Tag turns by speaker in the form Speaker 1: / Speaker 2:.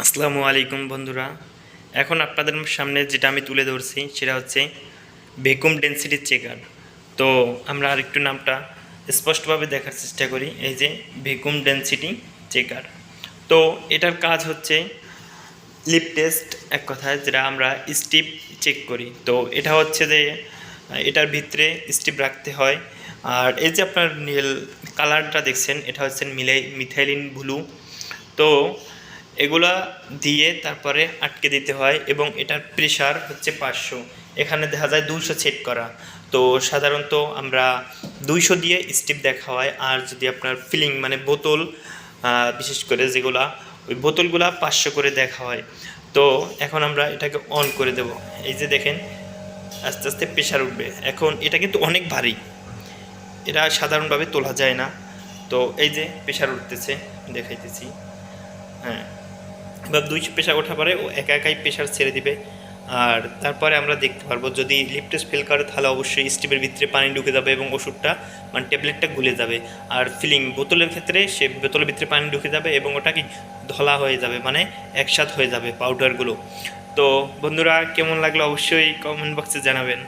Speaker 1: আসসালামু আলাইকুম বন্ধুরা। এখন আপনাদের সামনে যেটা আমি তুলে ধরছি সেটা হচ্ছে ভ্যাকুয়াম ডেনসিটি চেকার। তো আমরা আরেকটু নামটা স্পষ্টভাবে দেখার চেষ্টা করি। এই যে ভ্যাকুয়াম ডেনসিটি চেকার। তো এটার কাজ হচ্ছে লিপ টেস্ট, এক কথায় যেটা আমরা স্টিপ চেক করি। তো এটা হচ্ছে যে এটার ভিতরে স্টিপ রাখতে হয়। আর এই যে আপনার নীল কালারটা দেখছেন, এটা হচ্ছে মিথাইলিন ব্লু। তো এগুলা দিয়ে তারপরে আটকে দিতে হয় এবং এটার প্রেশার হচ্ছে 500। এখানে দেখা যায় 200 সেট করা। তো সাধারণত আমরা 200 দিয়ে স্টিপ দেখা হয়। আর যদি আপনার ফিলিং মানে বোতল, বিশেষ করে যেগুলা ওই বোতলগুলা 500 করে দেখা হয়। তো এখন আমরা এটাকে অন করে দেব। এই যে দেখেন আস্তে আস্তে প্রেশার উঠবে। এখন এটা কিন্তু অনেক ভারী, এটা সাধারণভাবে তোলা যায় না। তো এই যে প্রেশার উঠতেছে, দেখাইতেছি। হ্যাঁ, এবার 200 প্রেশার ওঠার পরে ও একা একাই প্রেশার ছেড়ে দিবে। আর তারপরে আমরা দেখতে পারবো যদি লিপ টেস্ট ফেল করে তাহলে অবশ্যই স্টিপের ভিতরে পানি ঢুকে যাবে এবং ওষুধটা মানে ট্যাবলেটটা গুলে যাবে। আর ফিলিং বোতলের ক্ষেত্রে সে বোতলের ভিতরে পানি ঢুকে যাবে এবং ওটা কি ধলা হয়ে যাবে, মানে একসাথ হয়ে যাবে পাউডারগুলো। তো বন্ধুরা, কেমন লাগলো অবশ্যই কমেন্ট বক্সে জানাবেন।